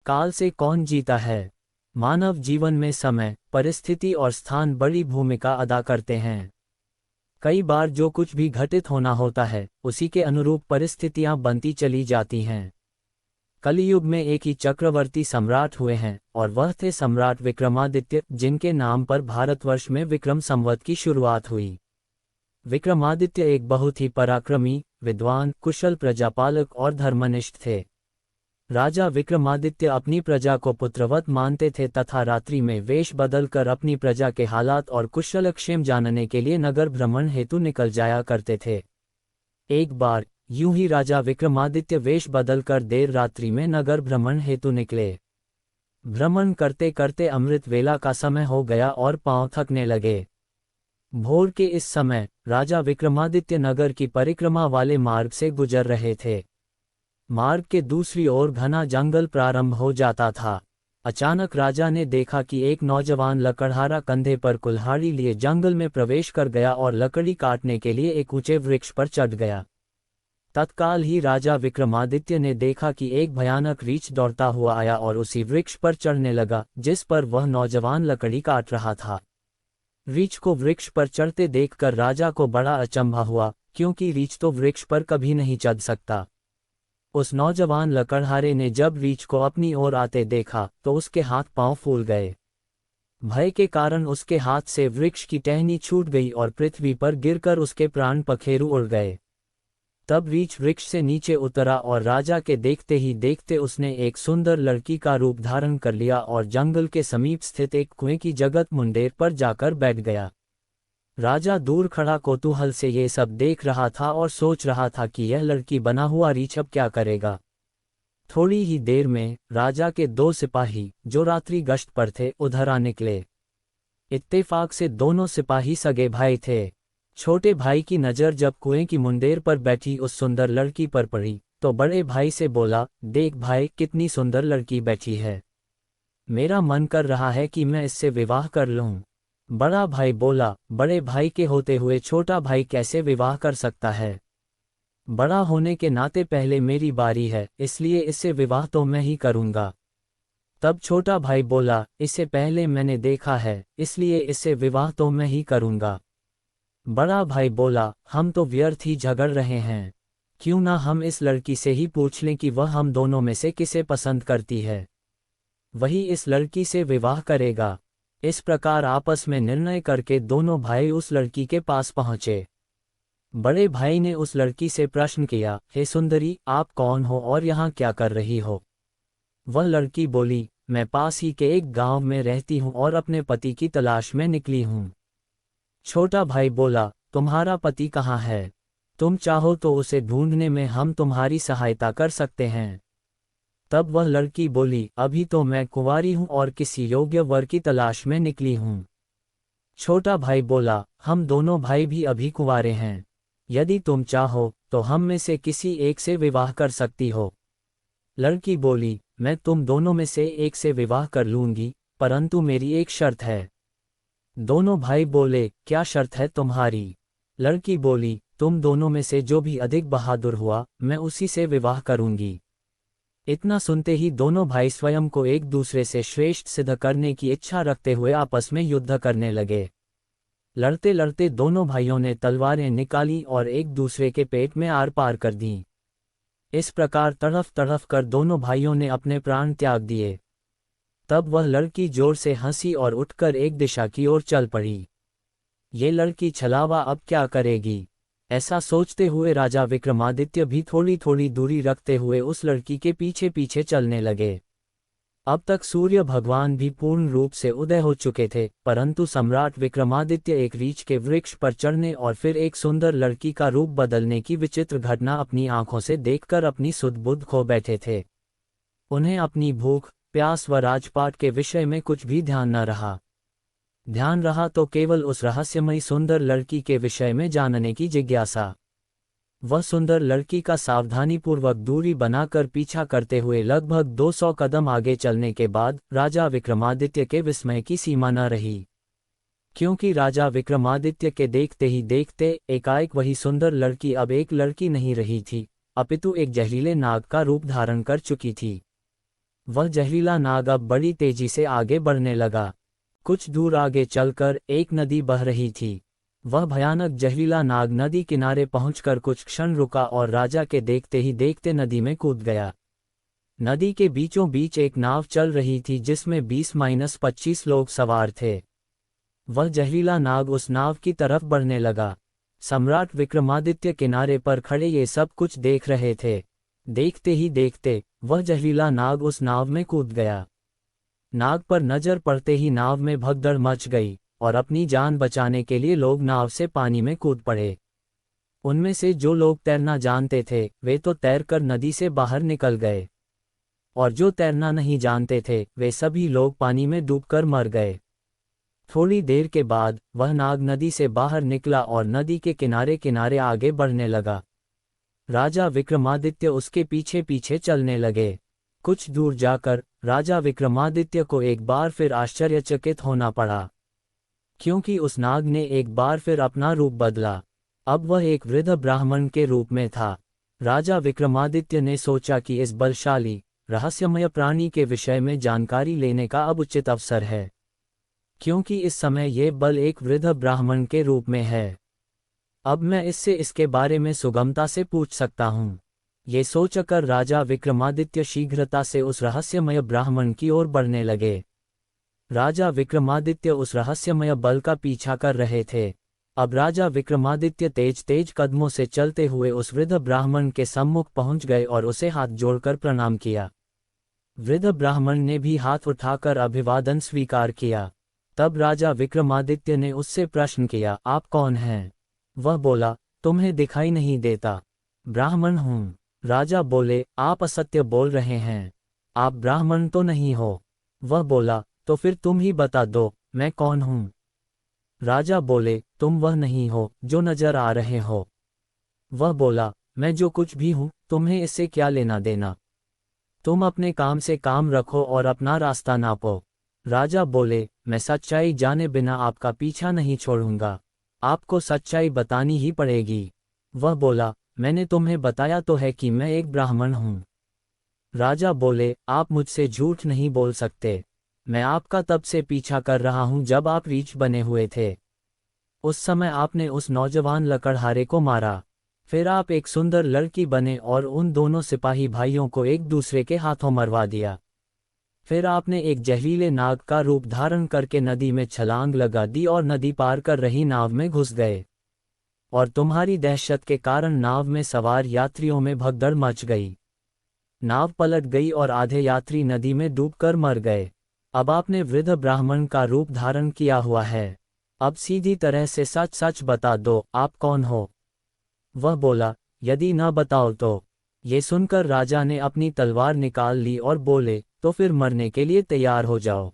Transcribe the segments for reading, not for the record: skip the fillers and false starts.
काल से कौन जीता है। मानव जीवन में समय, परिस्थिति और स्थान बड़ी भूमिका अदा करते हैं। कई बार जो कुछ भी घटित होना होता है, उसी के अनुरूप परिस्थितियां बनती चली जाती हैं। कलियुग में एक ही चक्रवर्ती सम्राट हुए हैं, और वह थे सम्राट विक्रमादित्य, जिनके नाम पर भारतवर्ष में विक्रम संवत की शुरुआत हुई। विक्रमादित्य एक बहुत ही पराक्रमी, विद्वान, कुशल प्रजापालक और धर्मनिष्ठ थे। राजा विक्रमादित्य अपनी प्रजा को पुत्रवत मानते थे तथा रात्रि में वेश बदलकर अपनी प्रजा के हालात और कुशलक्षेम जानने के लिए नगर भ्रमण हेतु निकल जाया करते थे। एक बार यूं ही राजा विक्रमादित्य वेश बदलकर देर रात्रि में नगर भ्रमण हेतु निकले। भ्रमण करते करते अमृत वेला का समय हो गया और पांव थकने लगे। भोर के इस समय राजा विक्रमादित्य नगर की परिक्रमा वाले मार्ग से गुजर रहे थे। मार्ग के दूसरी ओर घना जंगल प्रारंभ हो जाता था। अचानक राजा ने देखा कि एक नौजवान लकड़हारा कंधे पर कुल्हाड़ी लिए जंगल में प्रवेश कर गया और लकड़ी काटने के लिए एक ऊंचे वृक्ष पर चढ़ गया। तत्काल ही राजा विक्रमादित्य ने देखा कि एक भयानक रीछ दौड़ता हुआ आया और उसी वृक्ष पर चढ़ने लगा जिस पर वह नौजवान लकड़ी काट रहा था। रीछ को वृक्ष पर चढ़ते देखकर राजा को बड़ा अचंभा हुआ, क्योंकि रीछ तो वृक्ष पर कभी नहीं चढ़ सकता। उस नौजवान लकड़हारे ने जब रीछ को अपनी ओर आते देखा तो उसके हाथ पांव फूल गए। भय के कारण उसके हाथ से वृक्ष की टहनी छूट गई और पृथ्वी पर गिरकर उसके प्राण पखेरु उड़ गए। तब रीछ वृक्ष से नीचे उतरा और राजा के देखते ही देखते उसने एक सुंदर लड़की का रूप धारण कर लिया और जंगल के समीप स्थित एक कुएं की जगत मुंडेर पर जाकर बैठ गया। राजा दूर खड़ा कौतूहल से ये सब देख रहा था और सोच रहा था कि यह लड़की बना हुआ रीछ अब क्या करेगा। थोड़ी ही देर में राजा के 2 सिपाही, जो रात्रि गश्त पर थे, उधर आ निकले। इत्तेफाक से दोनों सिपाही सगे भाई थे। छोटे भाई की नज़र जब कुएं की मुंडेर पर बैठी उस सुंदर लड़की पर पड़ी तो बड़े भाई से बोला, देख भाई, कितनी सुंदर लड़की बैठी है। मेरा मन कर रहा है कि मैं इससे विवाह कर लूं। बड़ा भाई बोला, बड़े भाई के होते हुए छोटा भाई कैसे विवाह कर सकता है। बड़ा होने के नाते पहले मेरी बारी है, इसलिए इससे विवाह तो मैं ही करूंगा। तब छोटा भाई बोला, इससे पहले मैंने देखा है, इसलिए इससे विवाह तो मैं ही करूंगा। बड़ा भाई बोला, हम तो व्यर्थ ही झगड़ रहे हैं, क्यों ना हम इस लड़की से ही पूछ लें कि वह हम दोनों में से किसे पसंद करती है, वही इस लड़की से विवाह करेगा। इस प्रकार आपस में निर्णय करके दोनों भाई उस लड़की के पास पहुंचे। बड़े भाई ने उस लड़की से प्रश्न किया, हे सुंदरी, आप कौन हो और यहाँ क्या कर रही हो। वह लड़की बोली, मैं पास ही के एक गांव में रहती हूँ और अपने पति की तलाश में निकली हूँ। छोटा भाई बोला, तुम्हारा पति कहाँ है, तुम चाहो तो उसे ढूंढने में हम तुम्हारी सहायता कर सकते हैं। तब वह लड़की बोली, अभी तो मैं कुंवारी हूं और किसी योग्य वर की तलाश में निकली हूं। छोटा भाई बोला, हम दोनों भाई भी अभी कुंवारे हैं, यदि तुम चाहो तो हम में से किसी एक से विवाह कर सकती हो। लड़की बोली, मैं तुम दोनों में से एक से विवाह कर लूंगी, परंतु मेरी एक शर्त है। दोनों भाई बोले, क्या शर्त है तुम्हारी। लड़की बोली, तुम दोनों में से जो भी अधिक बहादुर हुआ, मैं उसी से विवाह करूंगी। इतना सुनते ही दोनों भाई स्वयं को एक दूसरे से श्रेष्ठ सिद्ध करने की इच्छा रखते हुए आपस में युद्ध करने लगे। लड़ते लड़ते दोनों भाइयों ने तलवारें निकाली और एक दूसरे के पेट में आर पार कर दीं। इस प्रकार तड़फ तड़फ कर दोनों भाइयों ने अपने प्राण त्याग दिए। तब वह लड़की जोर से हंसी और उठकर एक दिशा की ओर चल पड़ी। ये लड़की छलावा अब क्या करेगी, ऐसा सोचते हुए राजा विक्रमादित्य भी थोड़ी थोड़ी दूरी रखते हुए उस लड़की के पीछे पीछे चलने लगे। अब तक सूर्य भगवान भी पूर्ण रूप से उदय हो चुके थे, परंतु सम्राट विक्रमादित्य एक रीछ के वृक्ष पर चढ़ने और फिर एक सुंदर लड़की का रूप बदलने की विचित्र घटना अपनी आंखों से देखकर अपनी सुध बुध खो बैठे थे। उन्हें अपनी भूख, प्यास व राजपाट के विषय में कुछ भी ध्यान न रहा। ध्यान रहा तो केवल उस रहस्यमयी सुंदर लड़की के विषय में जानने की जिज्ञासा। वह सुंदर लड़की का सावधानीपूर्वक दूरी बनाकर पीछा करते हुए लगभग 200 कदम आगे चलने के बाद राजा विक्रमादित्य के विस्मय की सीमा न रही, क्योंकि राजा विक्रमादित्य के देखते ही देखते एकाएक वही सुंदर लड़की अब एक लड़की नहीं रही थी, अपितु एक जहरीले नाग का रूप धारण कर चुकी थी। वह जहरीला नाग अब बड़ी तेजी से आगे बढ़ने लगा। कुछ दूर आगे चलकर एक नदी बह रही थी। वह भयानक जहरीला नाग नदी किनारे पहुंचकर कुछ क्षण रुका और राजा के देखते ही देखते नदी में कूद गया। नदी के बीचों बीच एक नाव चल रही थी जिसमें 20-25 लोग सवार थे। वह जहरीला नाग उस नाव की तरफ बढ़ने लगा। सम्राट विक्रमादित्य किनारे पर खड़े ये सब कुछ देख रहे थे। देखते ही देखते वह जहरीला नाग उस नाव में कूद गया। नाग पर नजर पड़ते ही नाव में भगदड़ मच गई और अपनी जान बचाने के लिए लोग नाव से पानी में कूद पड़े। उनमें से जो लोग तैरना जानते थे वे तो तैरकर नदी से बाहर निकल गए, और जो तैरना नहीं जानते थे वे सभी लोग पानी में डूबकर मर गए। थोड़ी देर के बाद वह नाग नदी से बाहर निकला और नदी के किनारे किनारे आगे बढ़ने लगा। राजा विक्रमादित्य उसके पीछे पीछे चलने लगे। कुछ दूर जाकर राजा विक्रमादित्य को एक बार फिर आश्चर्यचकित होना पड़ा, क्योंकि उस नाग ने एक बार फिर अपना रूप बदला। अब वह एक वृद्ध ब्राह्मण के रूप में था। राजा विक्रमादित्य ने सोचा कि इस बलशाली रहस्यमय प्राणी के विषय में जानकारी लेने का अब उचित अवसर है, क्योंकि इस समय ये बल एक वृद्ध ब्राह्मण के रूप में है। अब मैं इससे इसके बारे में सुगमता से पूछ सकता हूँ। ये सोचकर राजा विक्रमादित्य शीघ्रता से उस रहस्यमय ब्राह्मण की ओर बढ़ने लगे। राजा विक्रमादित्य उस रहस्यमय बल का पीछा कर रहे थे। अब राजा विक्रमादित्य तेज तेज कदमों से चलते हुए उस वृद्ध ब्राह्मण के सम्मुख पहुंच गए और उसे हाथ जोड़कर प्रणाम किया। वृद्ध ब्राह्मण ने भी हाथ उठाकर अभिवादन स्वीकार किया। तब राजा विक्रमादित्य ने उससे प्रश्न किया, आप कौन हैं? वह बोला, तुम्हें दिखाई नहीं देता? ब्राह्मण हूँ। राजा बोले, आप असत्य बोल रहे हैं, आप ब्राह्मण तो नहीं हो। वह बोला, तो फिर तुम ही बता दो मैं कौन हूँ। राजा बोले, तुम वह नहीं हो जो नजर आ रहे हो। वह बोला, मैं जो कुछ भी हूँ तुम्हें इससे क्या लेना देना? तुम अपने काम से काम रखो और अपना रास्ता नापो। राजा बोले, मैं सच्चाई जाने बिना आपका पीछा नहीं छोड़ूंगा, आपको सच्चाई बतानी ही पड़ेगी। वह बोला, मैंने तुम्हें बताया तो है कि मैं एक ब्राह्मण हूँ। राजा बोले, आप मुझसे झूठ नहीं बोल सकते। मैं आपका तब से पीछा कर रहा हूं जब आप रीछ बने हुए थे। उस समय आपने उस नौजवान लकड़हारे को मारा। फिर आप एक सुंदर लड़की बने और उन दोनों सिपाही भाइयों को एक दूसरे के हाथों मरवा दिया। फिर आपने एक जहरीले नाग का रूप धारण करके नदी में छलांग लगा दी और नदी पार कर रही नाव में घुस गए। और तुम्हारी दहशत के कारण नाव में सवार यात्रियों में भगदड़ मच गई। नाव पलट गई और आधे यात्री नदी में डूबकर मर गए। अब आपने वृद्ध ब्राह्मण का रूप धारण किया हुआ है। अब सीधी तरह से सच सच बता दो, आप कौन हो? वह बोला, यदि न बताओ तो। ये सुनकर राजा ने अपनी तलवार निकाल ली और बोले, तो फिर मरने के लिए तैयार हो जाओ।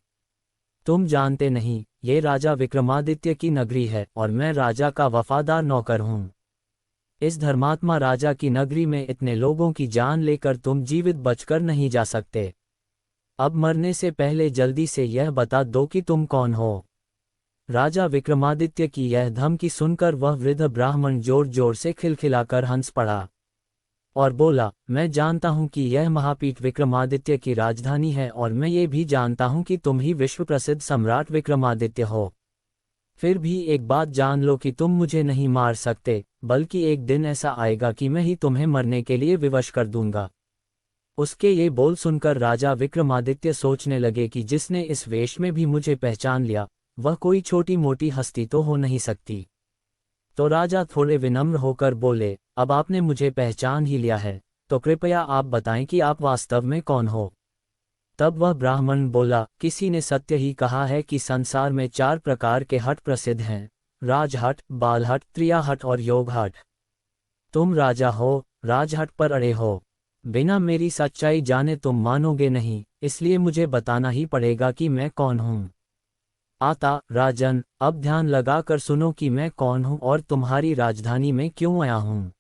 तुम जानते नहीं, ये राजा विक्रमादित्य की नगरी है और मैं राजा का वफादार नौकर हूँ। इस धर्मात्मा राजा की नगरी में इतने लोगों की जान लेकर तुम जीवित बचकर नहीं जा सकते। अब मरने से पहले जल्दी से यह बता दो कि तुम कौन हो। राजा विक्रमादित्य की यह धमकी सुनकर वह वृद्ध ब्राह्मण जोर जोर से खिलखिलाकर हंस पड़ा और बोला, मैं जानता हूं कि यह महापीठ विक्रमादित्य की राजधानी है और मैं ये भी जानता हूं कि तुम ही विश्व प्रसिद्ध सम्राट विक्रमादित्य हो। फिर भी एक बात जान लो कि तुम मुझे नहीं मार सकते, बल्कि एक दिन ऐसा आएगा कि मैं ही तुम्हें मरने के लिए विवश कर दूंगा। उसके ये बोल सुनकर राजा विक्रमादित्य सोचने लगे कि जिसने इस वेश में भी मुझे पहचान लिया वह कोई छोटी मोटी हस्ती तो हो नहीं सकती। तो राजा थोड़े विनम्र होकर बोले, अब आपने मुझे पहचान ही लिया है तो कृपया आप बताएं कि आप वास्तव में कौन हो। तब वह ब्राह्मण बोला, किसी ने सत्य ही कहा है कि संसार में 4 प्रकार के हट प्रसिद्ध हैं, राजहट, बालहट, त्रियाहट और योगहट। तुम राजा हो, राजहट पर अड़े हो। बिना मेरी सच्चाई जाने तुम मानोगे नहीं, इसलिए मुझे बताना ही पड़ेगा कि मैं कौन हूँ। आता राजन, अब ध्यान लगाकर सुनो कि मैं कौन हूँ और तुम्हारी राजधानी में क्यों आया हूँ।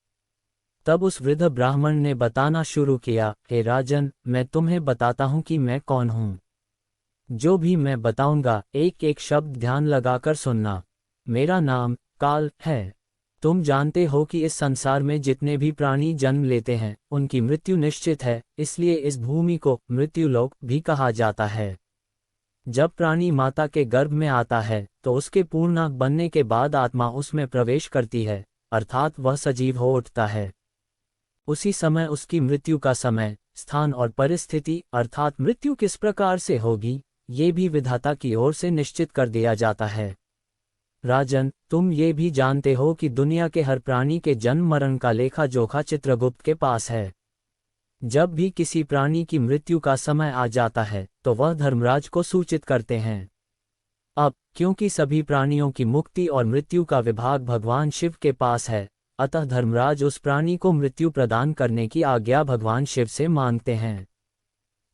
तब उस वृद्ध ब्राह्मण ने बताना शुरू किया, हे राजन, मैं तुम्हें बताता हूँ कि मैं कौन हूँ। जो भी मैं बताऊंगा एक एक शब्द ध्यान लगाकर सुनना। मेरा नाम काल है। तुम जानते हो कि इस संसार में जितने भी प्राणी जन्म लेते हैं उनकी मृत्यु निश्चित है, इसलिए इस भूमि को मृत्युलोक भी कहा जाता है। जब प्राणी माता के गर्भ में आता है तो उसके पूर्ण बनने के बाद आत्मा उसमें प्रवेश करती है, अर्थात वह सजीव हो उठता है। उसी समय उसकी मृत्यु का समय, स्थान और परिस्थिति अर्थात मृत्यु किस प्रकार से होगी, ये भी विधाता की ओर से निश्चित कर दिया जाता है। राजन, तुम ये भी जानते हो कि दुनिया के हर प्राणी के जन्म मरण का लेखा जोखा चित्रगुप्त के पास है। जब भी किसी प्राणी की मृत्यु का समय आ जाता है तो वह धर्मराज को सूचित करते हैं। अब क्योंकि सभी प्राणियों की मुक्ति और मृत्यु का विभाग भगवान शिव के पास है, अतः धर्मराज उस प्राणी को मृत्यु प्रदान करने की आज्ञा भगवान शिव से मांगते हैं।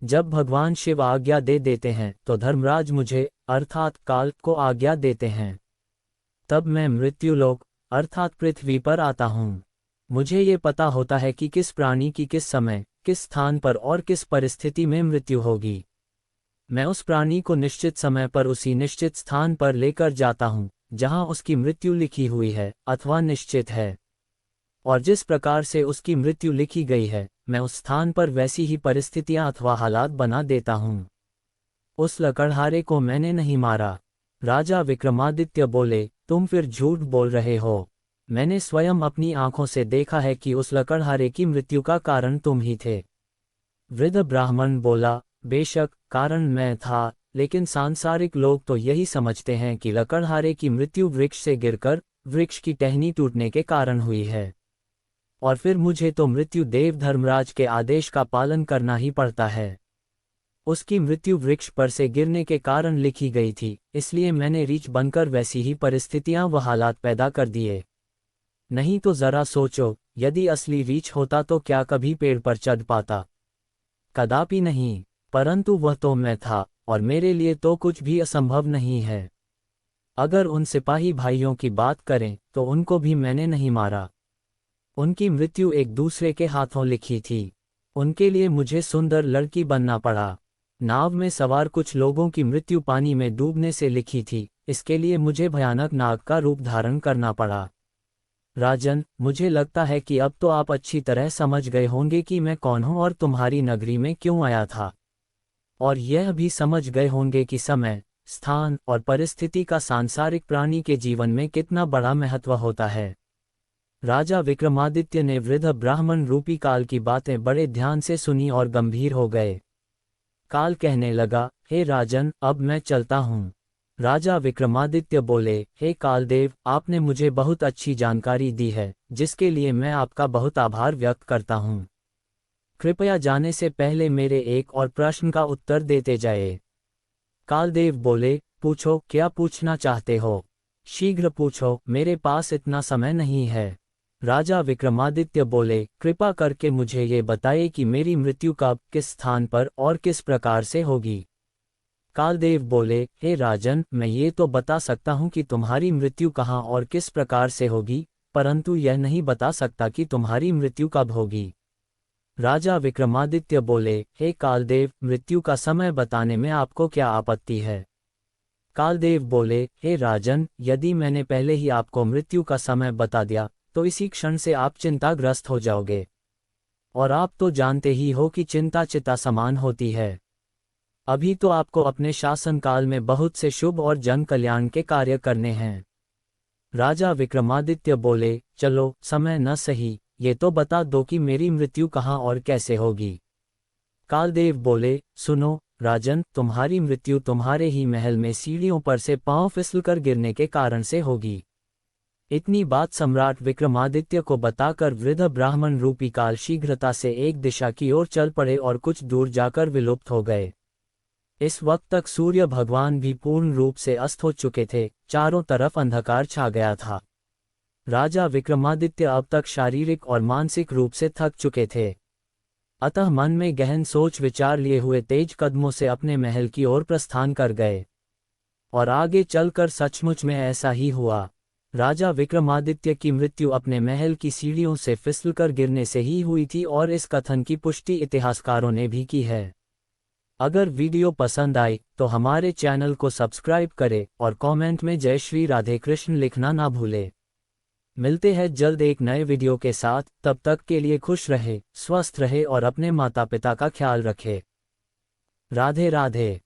जब भगवान शिव आज्ञा दे देते हैं तो धर्मराज मुझे अर्थात काल को आज्ञा देते हैं। तब मैं मृत्युलोक अर्थात पृथ्वी पर आता हूँ। मुझे ये पता होता है कि किस प्राणी की किस समय, किस स्थान पर और किस परिस्थिति में मृत्यु होगी। मैं उस प्राणी को निश्चित समय पर उसी निश्चित स्थान पर लेकर जाता हूँ जहाँ उसकी मृत्यु लिखी हुई है अथवा निश्चित है, और जिस प्रकार से उसकी मृत्यु लिखी गई है मैं उस स्थान पर वैसी ही परिस्थितियाँ अथवा हालात बना देता हूँ। उस लकड़हारे को मैंने नहीं मारा। राजा विक्रमादित्य बोले, तुम फिर झूठ बोल रहे हो। मैंने स्वयं अपनी आंखों से देखा है कि उस लकड़हारे की मृत्यु का कारण तुम ही थे। वृद्ध ब्राह्मण बोला, बेशक कारण मैं था, लेकिन सांसारिक लोग तो यही समझते हैं कि लकड़हारे की मृत्यु वृक्ष से गिरकर वृक्ष की टहनी टूटने के कारण हुई है, और फिर मुझे तो मृत्यु देव धर्मराज के आदेश का पालन करना ही पड़ता है। उसकी मृत्यु वृक्ष पर से गिरने के कारण लिखी गई थी, इसलिए मैंने रीछ बनकर वैसी ही परिस्थितियां व हालात पैदा कर दिए। नहीं तो जरा सोचो, यदि असली रीछ होता तो क्या कभी पेड़ पर चढ़ पाता? कदापि नहीं, परंतु वह तो मैं था, और मेरे लिए तो कुछ भी असंभव नहीं है। अगर उन सिपाही भाइयों की बात करें तो उनको भी मैंने नहीं मारा। उनकी मृत्यु एक दूसरे के हाथों लिखी थी। उनके लिए मुझे सुंदर लड़की बनना पड़ा। नाव में सवार कुछ लोगों की मृत्यु पानी में डूबने से लिखी थी, इसके लिए मुझे भयानक नाग का रूप धारण करना पड़ा। राजन, मुझे लगता है कि अब तो आप अच्छी तरह समझ गए होंगे कि मैं कौन हूं और तुम्हारी नगरी में क्यों आया था, और यह भी समझ गए होंगे कि समय, स्थान और परिस्थिति का सांसारिक प्राणी के जीवन में कितना बड़ा महत्व होता है। राजा विक्रमादित्य ने वृद्ध ब्राह्मण रूपी काल की बातें बड़े ध्यान से सुनी और गंभीर हो गए। काल कहने लगा, हे राजन, अब मैं चलता हूँ। राजा विक्रमादित्य बोले, हे कालदेव, आपने मुझे बहुत अच्छी जानकारी दी है, जिसके लिए मैं आपका बहुत आभार व्यक्त करता हूँ। कृपया जाने से पहले मेरे एक और प्रश्न का उत्तर देते जाए। कालदेव बोले, पूछो, क्या पूछना चाहते हो? शीघ्र पूछो, मेरे पास इतना समय नहीं है। राजा विक्रमादित्य बोले, कृपा करके मुझे ये बताइए कि मेरी मृत्यु कब, किस स्थान पर और किस प्रकार से होगी। कालदेव बोले, हे राजन, मैं ये तो बता सकता हूँ कि तुम्हारी मृत्यु कहाँ और किस प्रकार से होगी, परंतु यह नहीं बता सकता कि तुम्हारी मृत्यु कब होगी। राजा विक्रमादित्य बोले, हे कालदेव, मृत्यु का समय बताने में आपको क्या आपत्ति है? कालदेव बोले, हे राजन, यदि मैंने पहले ही आपको मृत्यु का समय बता दिया तो इसी क्षण से आप चिंताग्रस्त हो जाओगे, और आप तो जानते ही हो कि चिंता चिता समान होती है। अभी तो आपको अपने शासनकाल में बहुत से शुभ और जन कल्याण के कार्य करने हैं। राजा विक्रमादित्य बोले, चलो, समय न सही, ये तो बता दो कि मेरी मृत्यु कहाँ और कैसे होगी। कालदेव बोले, सुनो राजन, तुम्हारी मृत्यु तुम्हारे ही महल में सीढ़ियों पर से पांव फिसलकर गिरने के कारण से होगी। इतनी बात सम्राट विक्रमादित्य को बताकर वृद्ध ब्राह्मण रूपी काल शीघ्रता से एक दिशा की ओर चल पड़े और कुछ दूर जाकर विलुप्त हो गए। इस वक्त तक सूर्य भगवान भी पूर्ण रूप से अस्त हो चुके थे, चारों तरफ अंधकार छा गया था। राजा विक्रमादित्य अब तक शारीरिक और मानसिक रूप से थक चुके थे, अतः मन में गहन सोच विचार लिए हुए तेज कदमों से अपने महल की ओर प्रस्थान कर गए। और आगे चलकर सचमुच में ऐसा ही हुआ। राजा विक्रमादित्य की मृत्यु अपने महल की सीढ़ियों से फिसलकर गिरने से ही हुई थी, और इस कथन की पुष्टि इतिहासकारों ने भी की है। अगर वीडियो पसंद आई तो हमारे चैनल को सब्सक्राइब करें और कमेंट में जय श्री राधे कृष्ण लिखना ना भूलें। मिलते हैं जल्द एक नए वीडियो के साथ, तब तक के लिए खुश रहे, स्वस्थ रहे और अपने माता पिता का ख्याल रखे। राधे राधे।